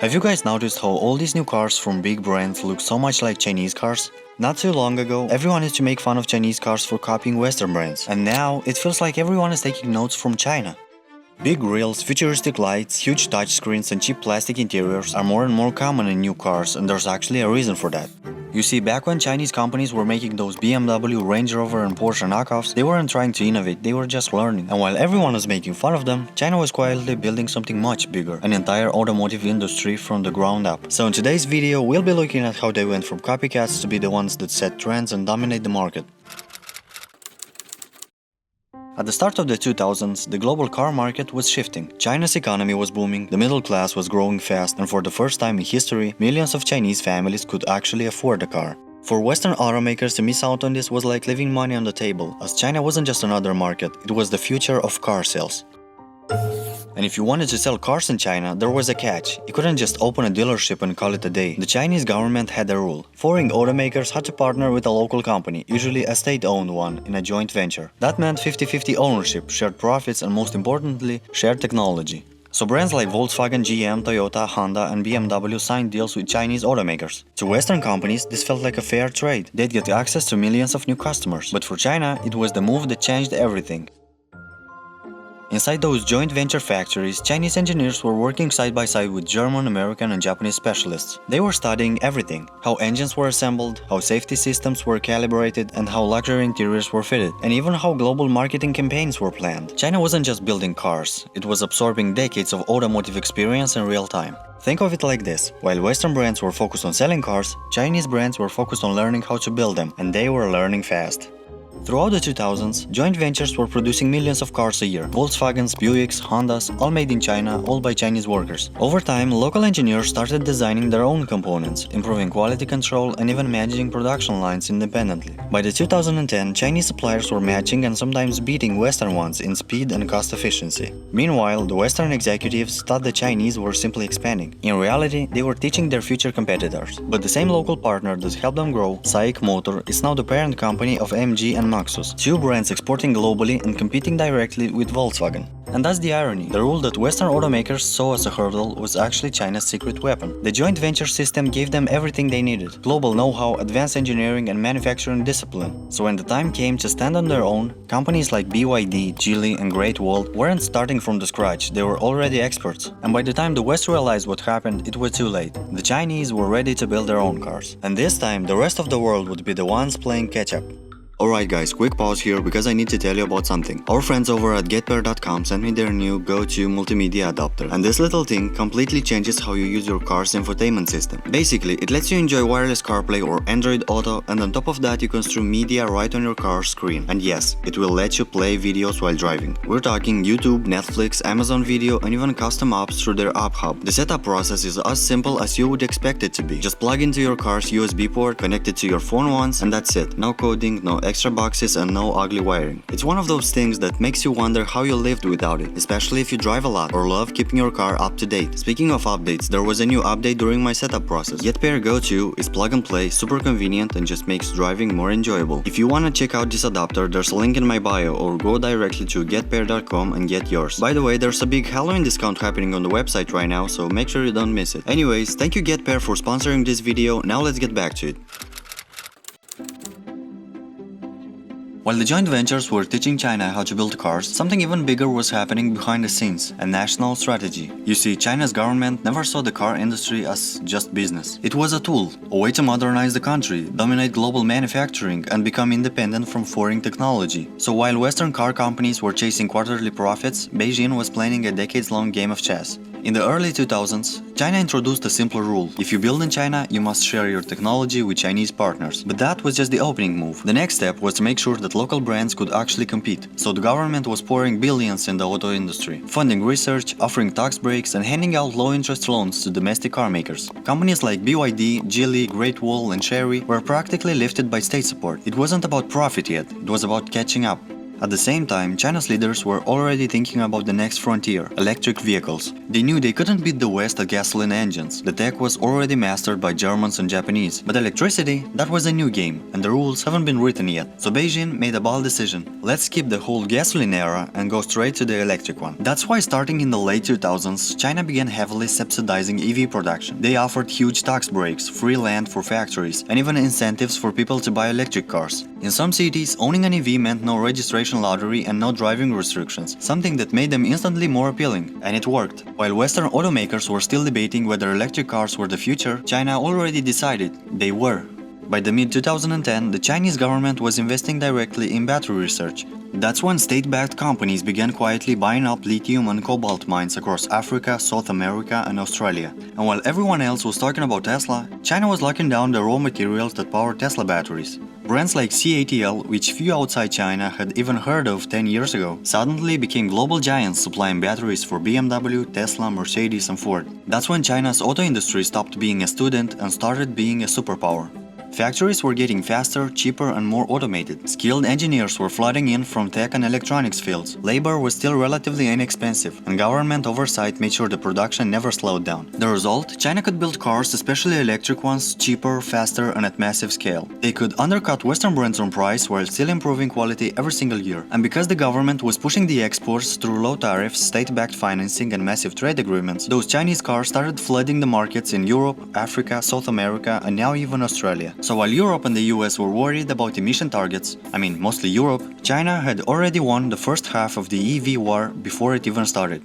Have you guys noticed how all these new cars from big brands look so much like Chinese cars? Not too long ago, everyone used to make fun of Chinese cars for copying Western brands, and now it feels like everyone is taking notes from China. Big grills, futuristic lights, huge touchscreens, and cheap plastic interiors are more and more common in new cars, and there's actually a reason for that. You see, back when Chinese companies were making those BMW, Range Rover, and Porsche knockoffs, they weren't trying to innovate, they were just learning. And while everyone was making fun of them, China was quietly building something much bigger, an entire automotive industry from the ground up. So in today's video, we'll be looking at how they went from copycats to be the ones that set trends and dominate the market. At the start of the 2000s, the global car market was shifting. China's economy was booming, the middle class was growing fast, and for the first time in history, millions of Chinese families could actually afford a car. For Western automakers to miss out on this was like leaving money on the table, as China wasn't just another market, it was the future of car sales. And if you wanted to sell cars in China, there was a catch. You couldn't just open a dealership and call it a day. The Chinese government had a rule. Foreign automakers had to partner with a local company, usually a state-owned one, in a joint venture. That meant 50-50 ownership, shared profits, and most importantly, shared technology. So brands like Volkswagen, GM, Toyota, Honda, and BMW signed deals with Chinese automakers. To Western companies, this felt like a fair trade. They'd get access to millions of new customers. But for China, it was the move that changed everything. Inside those joint venture factories, Chinese engineers were working side by side with German, American, and Japanese specialists. They were studying everything: how engines were assembled, how safety systems were calibrated, and how luxury interiors were fitted, and even how global marketing campaigns were planned. China wasn't just building cars, it was absorbing decades of automotive experience in real time. Think of it like this: while Western brands were focused on selling cars, Chinese brands were focused on learning how to build them, and they were learning fast. Throughout the 2000s, joint ventures were producing millions of cars a year. Volkswagens, Buicks, Hondas, all made in China, all by Chinese workers. Over time, local engineers started designing their own components, improving quality control, and even managing production lines independently. By the 2010, Chinese suppliers were matching and sometimes beating Western ones in speed and cost efficiency. Meanwhile, the Western executives thought the Chinese were simply expanding. In reality, they were teaching their future competitors. But the same local partner that helped them grow, SAIC Motor, is now the parent company of MG and Maxus, two brands exporting globally and competing directly with Volkswagen. And that's the irony. The rule that Western automakers saw as a hurdle was actually China's secret weapon. The joint venture system gave them everything they needed: global know-how, advanced engineering, and manufacturing discipline. So when the time came to stand on their own, companies like BYD, Geely, and Great Wall weren't starting from the scratch, they were already experts. And by the time the West realized what happened, it was too late. The Chinese were ready to build their own cars. And this time, the rest of the world would be the ones playing catch-up. Alright guys, quick pause here because I need to tell you about something. Our friends over at GetPairr.com sent me their new Go-To multimedia adapter, and this little thing completely changes how you use your car's infotainment system. Basically, it lets you enjoy wireless CarPlay or Android Auto, and on top of that you can stream media right on your car's screen. And yes, it will let you play videos while driving. We're talking YouTube, Netflix, Amazon Video, and even custom apps through their app hub. The setup process is as simple as you would expect it to be. Just plug into your car's USB port, connect it to your phone once, and that's it. No coding, no extra boxes, and no ugly wiring. It's one of those things that makes you wonder how you lived without it, especially if you drive a lot or love keeping your car up to date. Speaking of updates, there was a new update during my setup process. GetPairr Go 2 is plug and play, super convenient, and just makes driving more enjoyable. If you wanna check out this adapter, there's a link in my bio, or go directly to GetPairr.com and get yours. By the way, there's a big Halloween discount happening on the website right now, so make sure you don't miss it. Anyways, thank you GetPairr for sponsoring this video. Now let's get back to it. While the joint ventures were teaching China how to build cars, something even bigger was happening behind the scenes: a national strategy. You see, China's government never saw the car industry as just business. It was a tool, a way to modernize the country, dominate global manufacturing, and become independent from foreign technology. So while Western car companies were chasing quarterly profits, Beijing was playing a decades-long game of chess. In the early 2000s, China introduced a simple rule: if you build in China, you must share your technology with Chinese partners. But that was just the opening move. The next step was to make sure that local brands could actually compete. So the government was pouring billions in the auto industry, funding research, offering tax breaks, and handing out low-interest loans to domestic car makers. Companies like BYD, Geely, Great Wall, and Chery were practically lifted by state support. It wasn't about profit yet, it was about catching up. At the same time, China's leaders were already thinking about the next frontier, electric vehicles. They knew they couldn't beat the West at gasoline engines. The tech was already mastered by Germans and Japanese. But electricity, that was a new game, and the rules haven't been written yet. So Beijing made a bold decision. Let's skip the whole gasoline era and go straight to the electric one. That's why starting in the late 2000s, China began heavily subsidizing EV production. They offered huge tax breaks, free land for factories, and even incentives for people to buy electric cars. In some cities, owning an EV meant no registration lottery and no driving restrictions, something that made them instantly more appealing. And it worked. While Western automakers were still debating whether electric cars were the future, China already decided they were. By the mid-2010, the Chinese government was investing directly in battery research. That's when state-backed companies began quietly buying up lithium and cobalt mines across Africa, South America, and Australia. And while everyone else was talking about Tesla, China was locking down the raw materials that power Tesla batteries. Brands like CATL, which few outside China had even heard of 10 years ago, suddenly became global giants supplying batteries for BMW, Tesla, Mercedes, and Ford. That's when China's auto industry stopped being a student and started being a superpower. Factories were getting faster, cheaper, and more automated. Skilled engineers were flooding in from tech and electronics fields. Labor was still relatively inexpensive, and government oversight made sure the production never slowed down. The result? China could build cars, especially electric ones, cheaper, faster, and at massive scale. They could undercut Western brands on price while still improving quality every single year. And because the government was pushing the exports through low tariffs, state-backed financing, and massive trade agreements, those Chinese cars started flooding the markets in Europe, Africa, South America, and now even Australia. So while Europe and the US were worried about emission targets, mostly Europe, China had already won the first half of the EV war before it even started.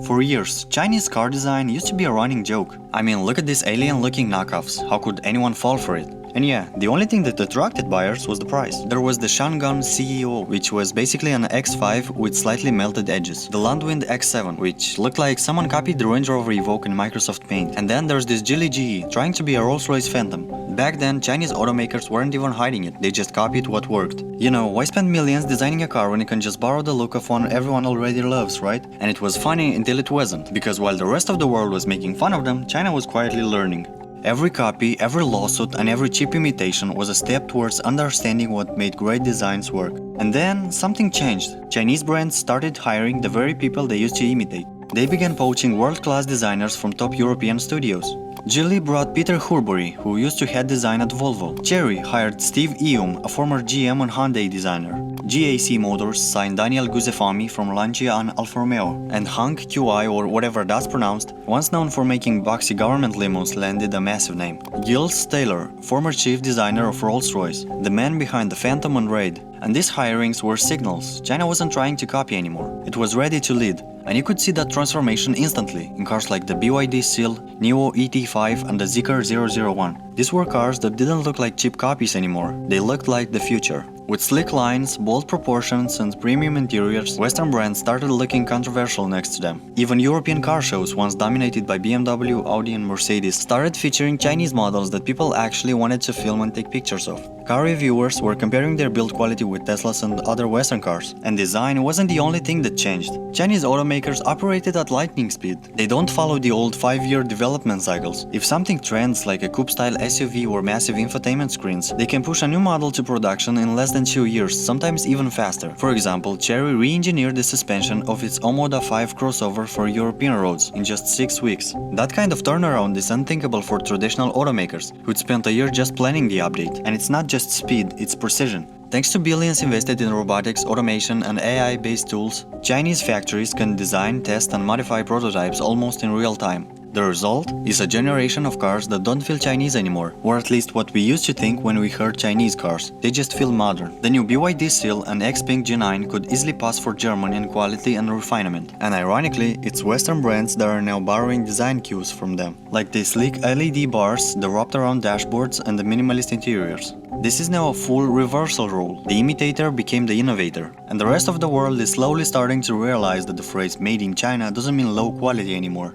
For years, Chinese car design used to be a running joke. Look at these alien-looking knockoffs, how could anyone fall for it? And yeah, the only thing that attracted buyers was the price. There was the Shangan CEO, which was basically an X5 with slightly melted edges. The Landwind X7, which looked like someone copied the Range Rover Evoque in Microsoft Paint. And then there's this Geely GE, trying to be a Rolls-Royce Phantom. Back then, Chinese automakers weren't even hiding it, they just copied what worked. Why spend millions designing a car when you can just borrow the look of one everyone already loves, right? And it was funny until it wasn't, because while the rest of the world was making fun of them, China was quietly learning. Every copy, every lawsuit, and every cheap imitation was a step towards understanding what made great designs work. And then, something changed. Chinese brands started hiring the very people they used to imitate. They began poaching world-class designers from top European studios. Geely brought Peter Hurbury, who used to head design at Volvo. Chery hired Steve Eum, a former GM and Hyundai designer. GAC Motors signed Daniel Guzefami from Lancia and Alfa Romeo. And Hank QI, or whatever that's pronounced, once known for making boxy government limos, landed a massive name. Giles Taylor, former chief designer of Rolls-Royce, the man behind the Phantom and Raid. And these hirings were signals. China wasn't trying to copy anymore. It was ready to lead. And you could see that transformation instantly in cars like the BYD Seal, Neo ET5 and the Zeekr 001. These were cars that didn't look like cheap copies anymore. They looked like the future. With slick lines, bold proportions and premium interiors, Western brands started looking controversial next to them. Even European car shows, once dominated by BMW, Audi and Mercedes, started featuring Chinese models that people actually wanted to film and take pictures of. Car reviewers were comparing their build quality with Teslas and other Western cars. And design wasn't the only thing that changed. Chinese automakers operated at lightning speed. They don't follow the old 5-year development cycles. If something trends like a coupe-style SUV or massive infotainment screens, they can push a new model to production in less than 2 years, sometimes even faster. For example, Chery re-engineered the suspension of its Omoda 5 crossover for European roads in just 6 weeks. That kind of turnaround is unthinkable for traditional automakers, who'd spent a year just planning the update. And it's not just speed, it's precision. Thanks to billions invested in robotics, automation, and AI-based tools, Chinese factories can design, test, and modify prototypes almost in real time. The result is a generation of cars that don't feel Chinese anymore, or at least what we used to think when we heard Chinese cars. They just feel modern. The new BYD Seal and Xpeng G9 could easily pass for German in quality and refinement. And ironically, it's Western brands that are now borrowing design cues from them, like the sleek LED bars, the wrapped-around dashboards, and the minimalist interiors. This is now a full reversal role. The imitator became the innovator, and the rest of the world is slowly starting to realize that the phrase "made in China" doesn't mean low quality anymore.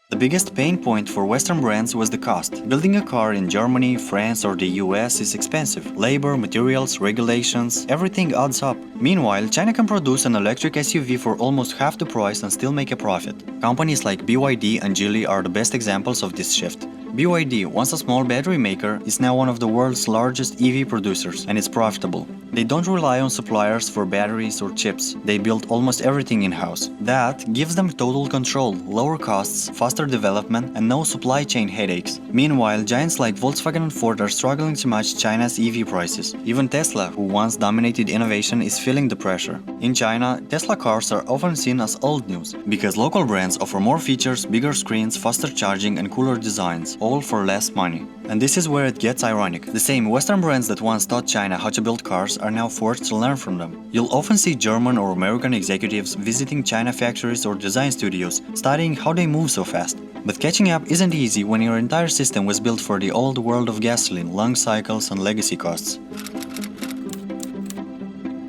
The biggest pain point for Western brands was the cost. Building a car in Germany, France or the US is expensive. Labor, materials, regulations, everything adds up. Meanwhile, China can produce an electric SUV for almost half the price and still make a profit. Companies like BYD and Geely are the best examples of this shift. BYD, once a small battery maker, is now one of the world's largest EV producers, and it's profitable. They don't rely on suppliers for batteries or chips. They build almost everything in-house. That gives them total control, lower costs, faster development, and no supply chain headaches. Meanwhile, giants like Volkswagen and Ford are struggling to match China's EV prices. Even Tesla, who once dominated innovation, is feeling the pressure. In China, Tesla cars are often seen as old news, because local brands offer more features, bigger screens, faster charging, and cooler designs, all for less money. And this is where it gets ironic. The same Western brands that once taught China how to build cars are now forced to learn from them. You'll often see German or American executives visiting China factories or design studios, studying how they move so fast. But catching up isn't easy when your entire system was built for the old world of gasoline, long cycles, and legacy costs.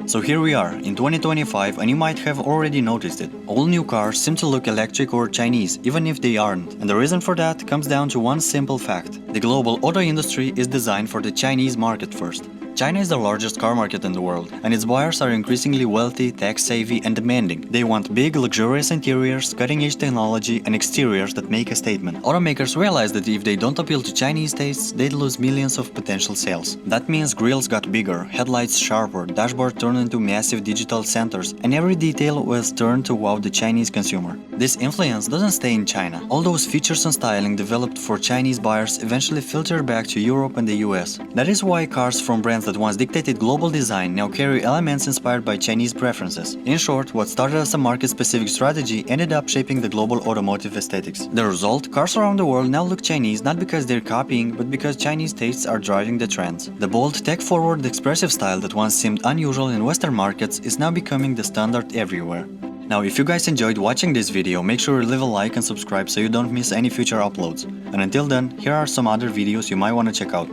So here we are, in 2025, and you might have already noticed it. All new cars seem to look electric or Chinese, even if they aren't. And the reason for that comes down to one simple fact. The global auto industry is designed for the Chinese market first. China is the largest car market in the world, and its buyers are increasingly wealthy, tech-savvy, and demanding. They want big, luxurious interiors, cutting-edge technology, and exteriors that make a statement. Automakers realize that if they don't appeal to Chinese tastes, they'd lose millions of potential sales. That means grills got bigger, headlights sharper, dashboard turned into massive digital centers, and every detail was turned to wow the Chinese consumer. This influence doesn't stay in China. All those features and styling developed for Chinese buyers eventually filter back to Europe and the US. That is why cars from brands that once dictated global design now carry elements inspired by Chinese preferences. In short, what started as a market-specific strategy ended up shaping the global automotive aesthetics. The result? Cars around the world now look Chinese not because they're copying, but because Chinese tastes are driving the trends. The bold, tech-forward, expressive style that once seemed unusual in Western markets is now becoming the standard everywhere. Now, if you guys enjoyed watching this video, make sure to leave a like and subscribe so you don't miss any future uploads. And until then, here are some other videos you might want to check out.